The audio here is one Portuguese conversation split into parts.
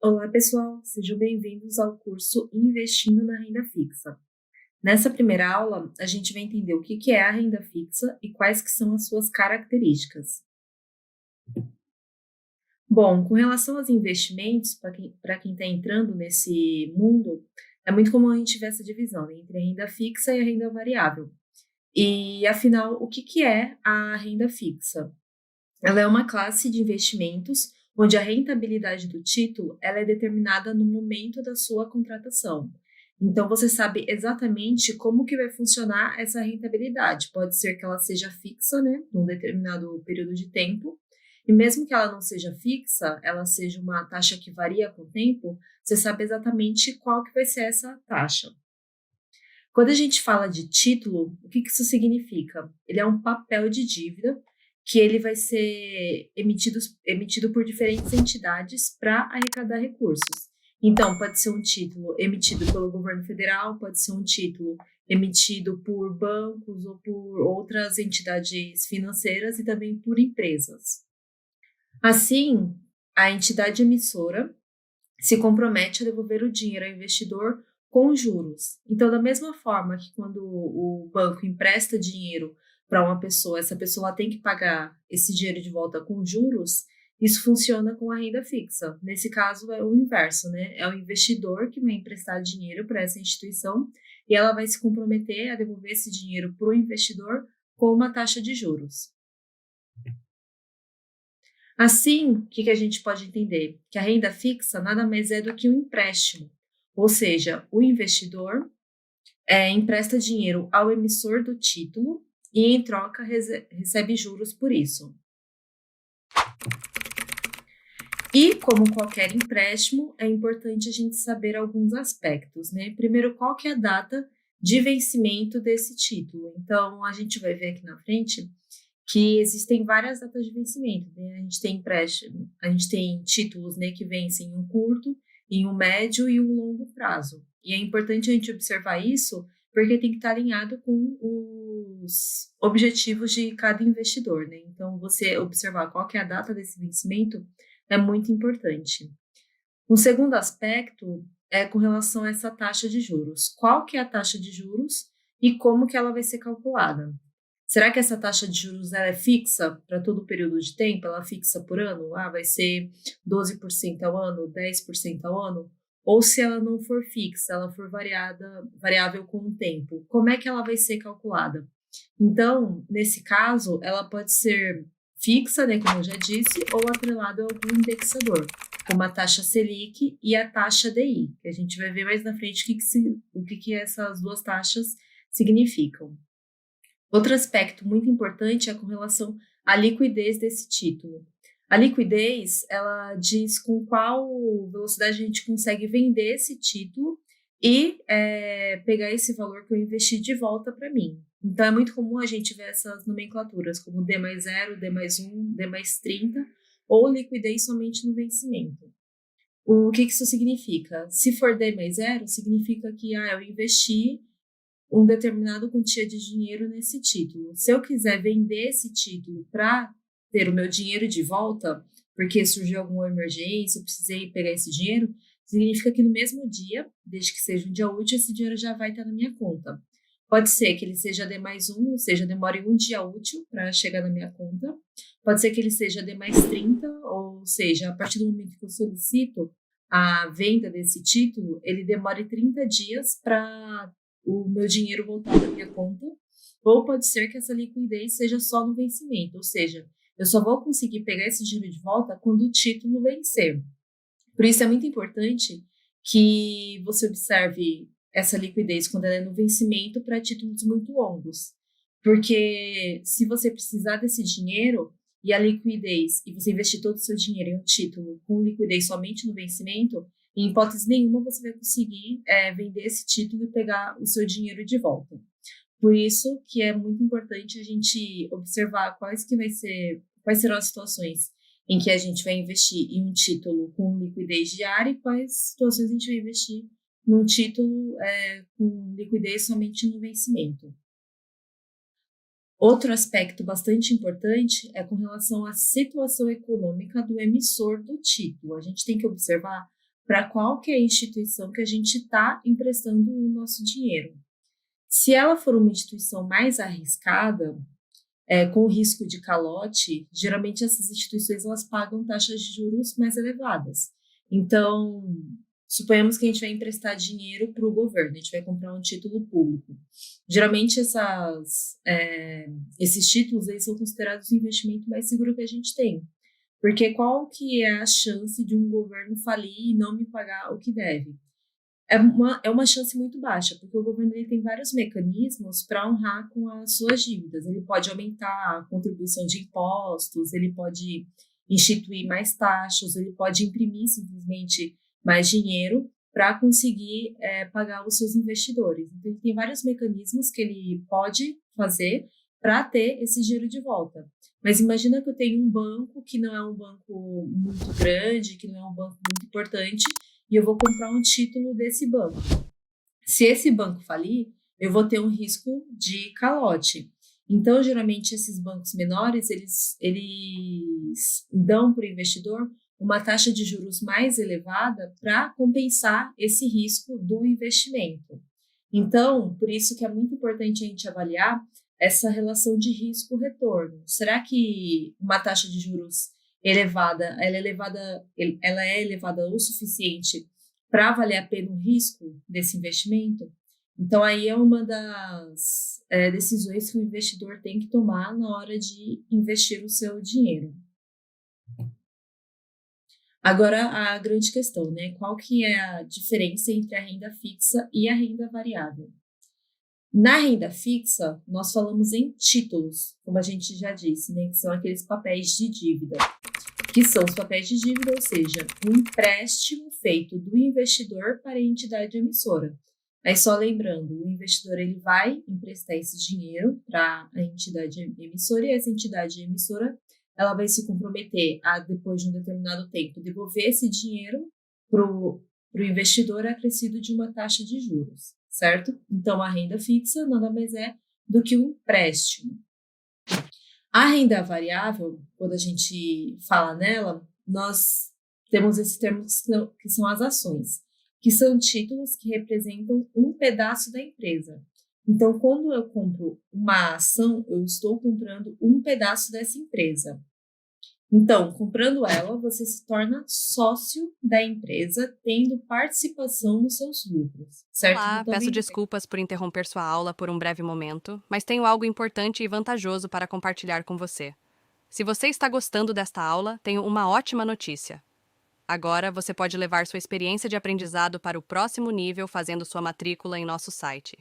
Olá, pessoal, sejam bem-vindos ao curso Investindo na Renda Fixa. Nessa primeira aula, a gente vai entender o que é a renda fixa e quais que são as suas características. Bom, com relação aos investimentos, para quem está entrando nesse mundo, é muito comum a gente ver essa divisão entre a renda fixa e a renda variável. E, afinal, o que é a renda fixa? Ela é uma classe de investimentos onde a rentabilidade do título ela é determinada no momento da sua contratação. Então, você sabe exatamente como que vai funcionar essa rentabilidade. Pode ser que ela seja fixa, né, num determinado período de tempo, e mesmo que ela não seja fixa, ela seja uma taxa que varia com o tempo, você sabe exatamente qual que vai ser essa taxa. Quando a gente fala de título, o que isso significa? Ele é um papel de dívida que ele vai ser emitido por diferentes entidades para arrecadar recursos. Então, pode ser um título emitido pelo governo federal, pode ser um título emitido por bancos ou por outras entidades financeiras e também por empresas. Assim, a entidade emissora se compromete a devolver o dinheiro ao investidor com juros. Então, da mesma forma que quando o banco empresta dinheiro para uma pessoa, essa pessoa tem que pagar esse dinheiro de volta com juros, isso funciona com a renda fixa. Nesse caso, é o inverso, né? É o investidor que vai emprestar dinheiro para essa instituição e ela vai se comprometer a devolver esse dinheiro para o investidor com uma taxa de juros. Assim, o que a gente pode entender? Que a renda fixa nada mais é do que um empréstimo, ou seja, o investidor empresta dinheiro ao emissor do título e, em troca, recebe juros por isso. E, como qualquer empréstimo, é importante a gente saber alguns aspectos, né? Primeiro, qual que é a data de vencimento desse título? Então, a gente vai ver aqui na frente que existem várias datas de vencimento, né? A gente tem empréstimo, a gente tem títulos, né, que vencem em um curto, em um médio e um longo prazo. E é importante a gente observar isso, porque tem que estar alinhado com os objetivos de cada investidor, né? Então, você observar qual que é a data desse vencimento é muito importante. Um segundo aspecto é com relação a essa taxa de juros. Qual que é a taxa de juros e como que ela vai ser calculada? Será que essa taxa de juros ela é fixa para todo o período de tempo? Ela é fixa por ano? Vai ser 12% ao ano, 10% ao ano? Ou se ela não for fixa, ela for variável com o tempo, como é que ela vai ser calculada? Então, nesse caso, ela pode ser fixa, né, como eu já disse, ou atrelada a algum indexador, como a taxa Selic e a taxa DI, que a gente vai ver mais na frente o que essas duas taxas significam. Outro aspecto muito importante é com relação à liquidez desse título. A liquidez, ela diz com qual velocidade a gente consegue vender esse título e pegar esse valor que eu investi de volta para mim. Então, é muito comum a gente ver essas nomenclaturas, como D mais 0, D mais 1, D mais 30, ou liquidez somente no vencimento. O que isso significa? Se for D mais 0, significa que eu investi um determinado quantia de dinheiro nesse título. Se eu quiser vender esse título para ter o meu dinheiro de volta, porque surgiu alguma emergência, eu precisei pegar esse dinheiro, significa que no mesmo dia, desde que seja um dia útil, esse dinheiro já vai estar na minha conta. Pode ser que ele seja D mais 1, ou seja, demore um dia útil para chegar na minha conta. Pode ser que ele seja D mais 30, ou seja, a partir do momento que eu solicito a venda desse título, ele demore 30 dias para o meu dinheiro voltar para minha conta, ou pode ser que essa liquidez seja só no vencimento, ou seja, eu só vou conseguir pegar esse dinheiro de volta quando o título vencer. Por isso é muito importante que você observe essa liquidez quando ela é no vencimento para títulos muito longos, porque se você precisar desse dinheiro e a liquidez, e você investir todo o seu dinheiro em um título com liquidez somente no vencimento, em hipótese nenhuma você vai conseguir vender esse título e pegar o seu dinheiro de volta. Por isso que é muito importante a gente observar quais serão as situações em que a gente vai investir em um título com liquidez diária e quais situações a gente vai investir num título com liquidez somente no vencimento. Outro aspecto bastante importante é com relação à situação econômica do emissor do título. A gente tem que observar para qual que é a instituição que a gente está emprestando o nosso dinheiro. Se ela for uma instituição mais arriscada, com risco de calote, geralmente essas instituições elas pagam taxas de juros mais elevadas. Então, suponhamos que a gente vai emprestar dinheiro para o governo, a gente vai comprar um título público. Geralmente esses títulos eles são considerados o investimento mais seguro que a gente tem. Porque qual que é a chance de um governo falir e não me pagar o que deve? É uma chance muito baixa, porque o governo ele tem vários mecanismos para honrar com as suas dívidas. Ele pode aumentar a contribuição de impostos, ele pode instituir mais taxas, ele pode imprimir simplesmente mais dinheiro para conseguir pagar os seus investidores. Então, ele tem vários mecanismos que ele pode fazer para ter esse dinheiro de volta. Mas imagina que eu tenho um banco que não é um banco muito grande, que não é um banco muito importante, e eu vou comprar um título desse banco. Se esse banco falir, eu vou ter um risco de calote. Então, geralmente, esses bancos menores, eles dão para o investidor uma taxa de juros mais elevada para compensar esse risco do investimento. Então, por isso que é muito importante a gente avaliar essa relação de risco-retorno. Será que uma taxa de juros elevada, ela é elevada o suficiente para valer a pena o risco desse investimento? Então, aí é uma das decisões que o investidor tem que tomar na hora de investir o seu dinheiro. Agora, a grande questão, né? Qual que é a diferença entre a renda fixa e a renda variável? Na renda fixa, nós falamos em títulos, como a gente já disse, né? Que são aqueles papéis de dívida. Que são os papéis de dívida, ou seja, um empréstimo feito do investidor para a entidade emissora. Aí só lembrando, o investidor ele vai emprestar esse dinheiro para a entidade emissora e essa entidade emissora ela vai se comprometer a, depois de um determinado tempo, devolver esse dinheiro para o investidor acrescido de uma taxa de juros, certo? Então, a renda fixa nada mais é do que um empréstimo. A renda variável, quando a gente fala nela, nós temos esses termos que são as ações, que são títulos que representam um pedaço da empresa. Então, quando eu compro uma ação, eu estou comprando um pedaço dessa empresa. Então, comprando ela, você se torna sócio da empresa, tendo participação nos seus lucros, certo? Olá, Então, peço também desculpas por interromper sua aula por um breve momento, mas tenho algo importante e vantajoso para compartilhar com você. Se você está gostando desta aula, tenho uma ótima notícia. Agora você pode levar sua experiência de aprendizado para o próximo nível fazendo sua matrícula em nosso site.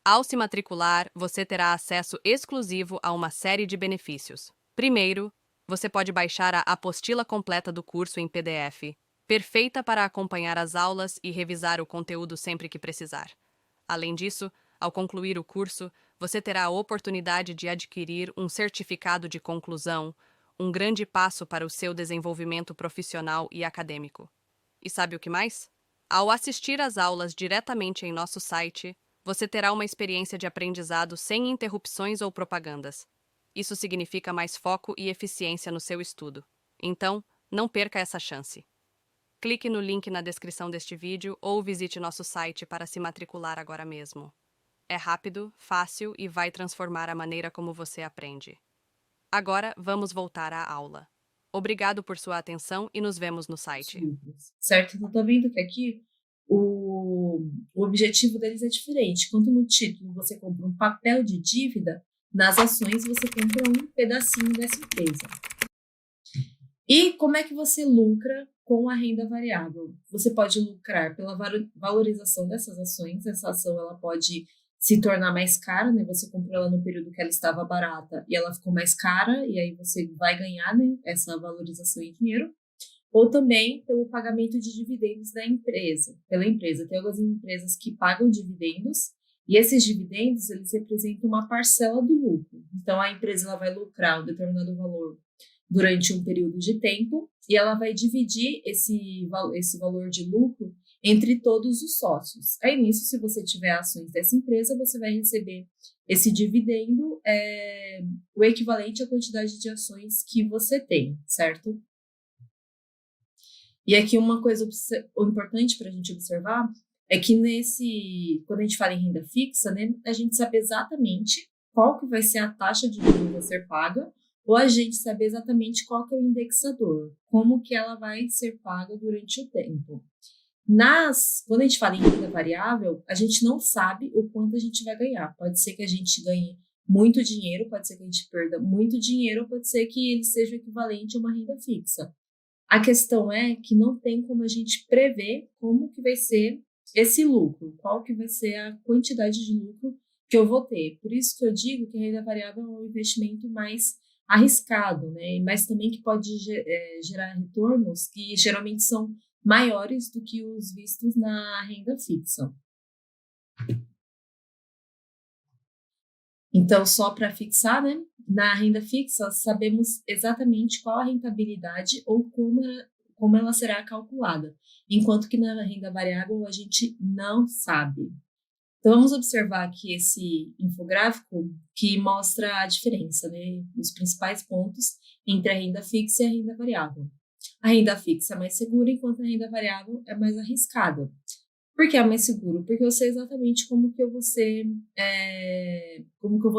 Ao se matricular, você terá acesso exclusivo a uma série de benefícios. Primeiro, você pode baixar a apostila completa do curso em PDF, perfeita para acompanhar as aulas e revisar o conteúdo sempre que precisar. Além disso, ao concluir o curso, você terá a oportunidade de adquirir um certificado de conclusão, um grande passo para o seu desenvolvimento profissional e acadêmico. E sabe o que mais? Ao assistir às aulas diretamente em nosso site, você terá uma experiência de aprendizado sem interrupções ou propagandas. Isso significa mais foco e eficiência no seu estudo. Então, não perca essa chance. Clique no link na descrição deste vídeo ou visite nosso site para se matricular agora mesmo. É rápido, fácil e vai transformar a maneira como você aprende. Agora, vamos voltar à aula. Obrigado por sua atenção e nos vemos no site. lucros, certo? Então, tô vendo que aqui o objetivo deles é diferente. Quando no título você compra um papel de dívida, nas ações você compra um pedacinho dessa empresa. E como é que você lucra com a renda variável? Você pode lucrar pela valorização dessas ações. Essa ação ela pode se tornar mais cara, né? Você comprou ela no período que ela estava barata e ela ficou mais cara, e aí você vai ganhar, né, essa valorização em dinheiro. Ou também pelo pagamento de dividendos da empresa, pela empresa. Tem algumas empresas que pagam dividendos e esses dividendos eles representam uma parcela do lucro. Então a empresa ela vai lucrar um determinado valor durante um período de tempo e ela vai dividir esse valor de lucro entre todos os sócios. Aí nisso, se você tiver ações dessa empresa, você vai receber esse dividendo, o equivalente à quantidade de ações que você tem, certo? E aqui uma coisa importante para a gente observar é que quando a gente fala em renda fixa, né, a gente sabe exatamente qual que vai ser a taxa de juros a ser paga, ou a gente sabe exatamente qual que é o indexador, como que ela vai ser paga durante o tempo. Quando a gente fala em renda variável, a gente não sabe o quanto a gente vai ganhar. Pode ser que a gente ganhe muito dinheiro, pode ser que a gente perda muito dinheiro, ou pode ser que ele seja equivalente a uma renda fixa. A questão é que não tem como a gente prever como que vai ser esse lucro, qual que vai ser a quantidade de lucro que eu vou ter. Por isso que eu digo que a renda variável é um investimento mais arriscado, né? Mas também que pode gerar retornos que geralmente são maiores do que os vistos na renda fixa. Então, só para fixar, né? Na renda fixa, sabemos exatamente qual a rentabilidade ou como ela será calculada, enquanto que na renda variável a gente não sabe. Então, vamos observar aqui esse infográfico que mostra a diferença, né? Os principais pontos entre a renda fixa e a renda variável. A renda fixa é mais segura, enquanto a renda variável é mais arriscada. Por que é mais seguro? Porque eu sei exatamente como que eu vou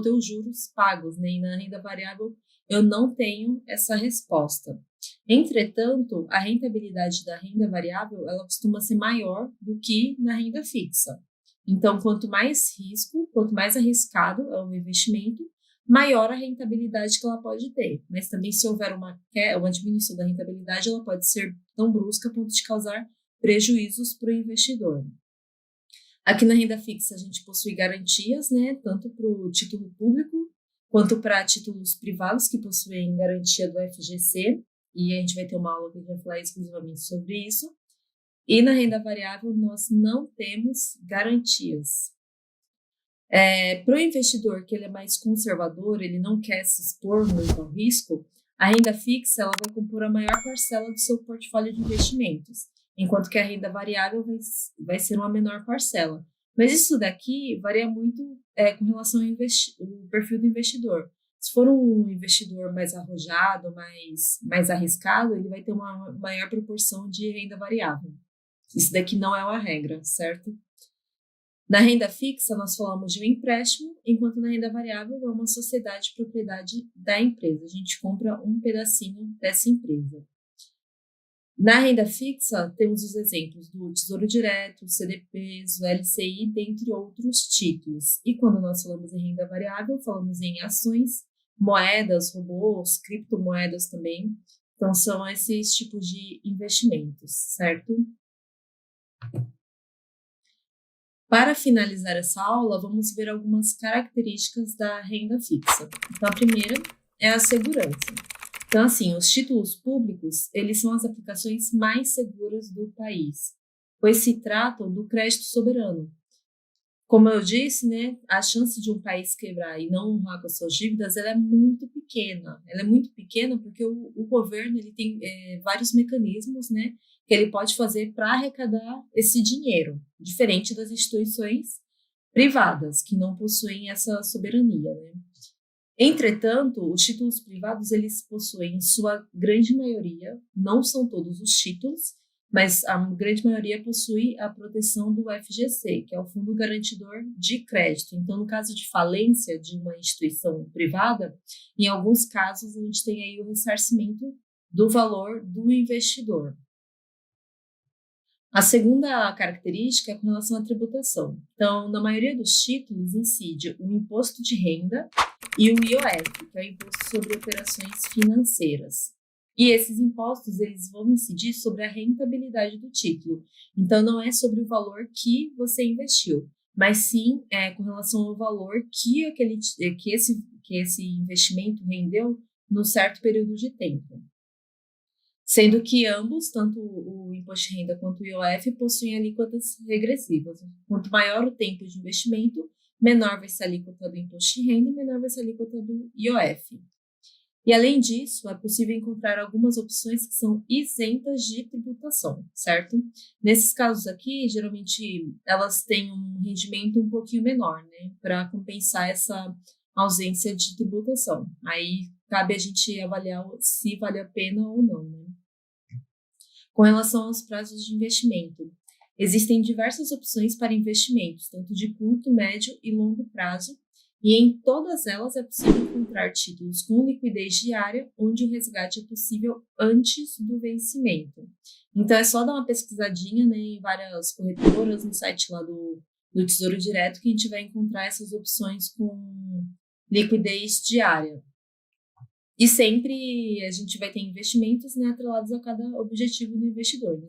ter os juros pagos, né? E na renda variável eu não tenho essa resposta. Entretanto, a rentabilidade da renda variável ela costuma ser maior do que na renda fixa. Então, quanto mais risco, quanto mais arriscado é o investimento, maior a rentabilidade que ela pode ter. Mas também, se houver uma diminuição da rentabilidade, ela pode ser tão brusca a ponto de causar prejuízos para o investidor. Aqui na renda fixa, a gente possui garantias, né, tanto para o título público quanto para títulos privados que possuem garantia do FGC, e a gente vai ter uma aula que vai falar exclusivamente sobre isso. E na renda variável, nós não temos garantias. Para o investidor que ele é mais conservador, ele não quer se expor muito ao risco, a renda fixa ela vai compor a maior parcela do seu portfólio de investimentos, enquanto que a renda variável vai ser uma menor parcela. Mas isso daqui varia muito com relação ao perfil do investidor. Se for um investidor mais arrojado, mais arriscado, ele vai ter uma maior proporção de renda variável. Isso daqui não é uma regra, certo? Na renda fixa, nós falamos de um empréstimo, enquanto na renda variável é uma sociedade de propriedade da empresa. A gente compra um pedacinho dessa empresa. Na renda fixa, temos os exemplos do Tesouro Direto, CDPs, o LCI, dentre outros títulos. E quando nós falamos em renda variável, falamos em ações, moedas, robôs, criptomoedas também. Então, são esses tipos de investimentos, certo? Para finalizar essa aula, vamos ver algumas características da renda fixa. Então, a primeira é a segurança. Então, assim, os títulos públicos, eles são as aplicações mais seguras do país, pois se tratam do crédito soberano. Como eu disse, né, a chance de um país quebrar e não honrar com as suas dívidas, ela é muito pequena. Ela é muito pequena porque o governo ele tem vários mecanismos, né, que ele pode fazer para arrecadar esse dinheiro, diferente das instituições privadas, que não possuem essa soberania, né. Entretanto, os títulos privados, eles possuem, em sua grande maioria, não são todos os títulos, mas a grande maioria possui a proteção do FGC, que é o Fundo Garantidor de Crédito. Então, no caso de falência de uma instituição privada, em alguns casos a gente tem aí o ressarcimento do valor do investidor. A segunda característica é com relação à tributação. Então, na maioria dos títulos incide o imposto de renda e o IOF, que é o Imposto sobre Operações Financeiras. E esses impostos eles vão incidir sobre a rentabilidade do título. Então, não é sobre o valor que você investiu, mas sim com relação ao valor que esse investimento rendeu no certo período de tempo. Sendo que ambos, tanto o imposto de renda quanto o IOF, possuem alíquotas regressivas. Quanto maior o tempo de investimento, menor vai ser a alíquota do imposto de renda e menor vai ser a alíquota do IOF. E, além disso, é possível encontrar algumas opções que são isentas de tributação, certo? Nesses casos aqui, geralmente, elas têm um rendimento um pouquinho menor, né? Para compensar essa ausência de tributação. Aí, cabe a gente avaliar se vale a pena ou não, né? Com relação aos prazos de investimento, existem diversas opções para investimentos, tanto de curto, médio e longo prazo, e em todas elas é possível encontrar títulos com liquidez diária, onde o resgate é possível antes do vencimento. Então é só dar uma pesquisadinha, né, em várias corretoras, no site lá do Tesouro Direto, que a gente vai encontrar essas opções com liquidez diária. E sempre a gente vai ter investimentos, né, atrelados a cada objetivo do investidor, né?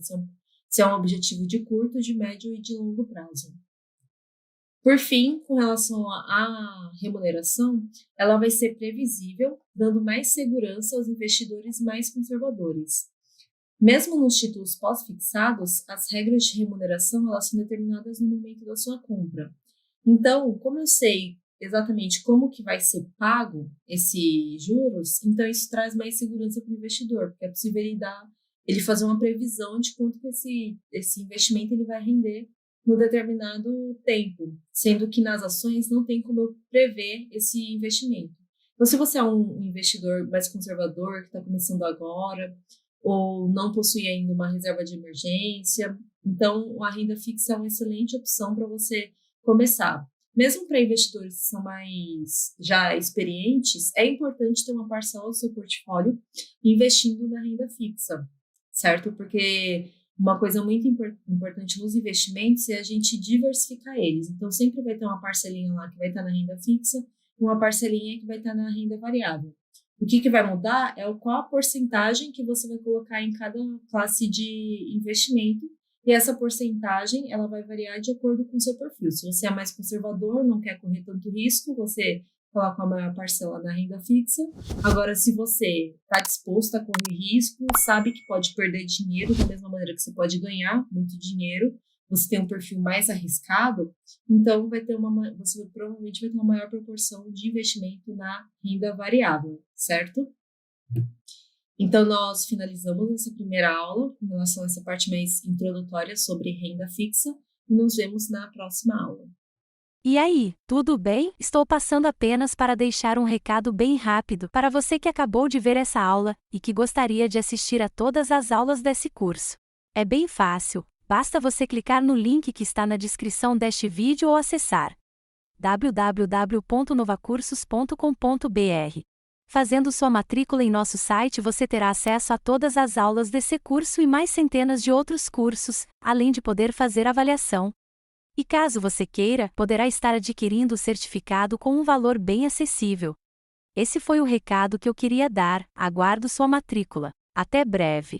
Se é um objetivo de curto, de médio e de longo prazo. Por fim, com relação à remuneração, ela vai ser previsível, dando mais segurança aos investidores mais conservadores. Mesmo nos títulos pós-fixados, as regras de remuneração elas são determinadas no momento da sua compra. Então, como eu sei exatamente como que vai ser pago esses juros, então isso traz mais segurança para o investidor, porque é possível ele fazer uma previsão de quanto que esse investimento ele vai render no determinado tempo, sendo que nas ações não tem como eu prever esse investimento. Então, se você é um investidor mais conservador, que está começando agora, ou não possui ainda uma reserva de emergência, então a renda fixa é uma excelente opção para você começar. Mesmo para investidores que são mais já experientes, é importante ter uma parcela do seu portfólio investindo na renda fixa, certo? Porque uma coisa muito importante nos investimentos é a gente diversificar eles. Então, sempre vai ter uma parcelinha lá que vai estar na renda fixa e uma parcelinha que vai estar na renda variável. O que vai mudar é qual a porcentagem que você vai colocar em cada classe de investimento, e essa porcentagem ela vai variar de acordo com o seu perfil. Se você é mais conservador, não quer correr tanto risco, você coloca a maior parcela na renda fixa. Agora, se você está disposto a correr risco, sabe que pode perder dinheiro da mesma maneira que você pode ganhar muito dinheiro, você tem um perfil mais arriscado, então você provavelmente vai ter uma maior proporção de investimento na renda variável, certo? Então, nós finalizamos essa primeira aula com relação a essa parte mais introdutória sobre renda fixa e nos vemos na próxima aula. E aí, tudo bem? Estou passando apenas para deixar um recado bem rápido para você que acabou de ver essa aula e que gostaria de assistir a todas as aulas desse curso. É bem fácil, basta você clicar no link que está na descrição deste vídeo ou acessar www.novacursos.com.br. Fazendo sua matrícula em nosso site você terá acesso a todas as aulas desse curso e mais centenas de outros cursos, além de poder fazer avaliação. E caso você queira, poderá estar adquirindo o certificado com um valor bem acessível. Esse foi o recado que eu queria dar, aguardo sua matrícula. Até breve!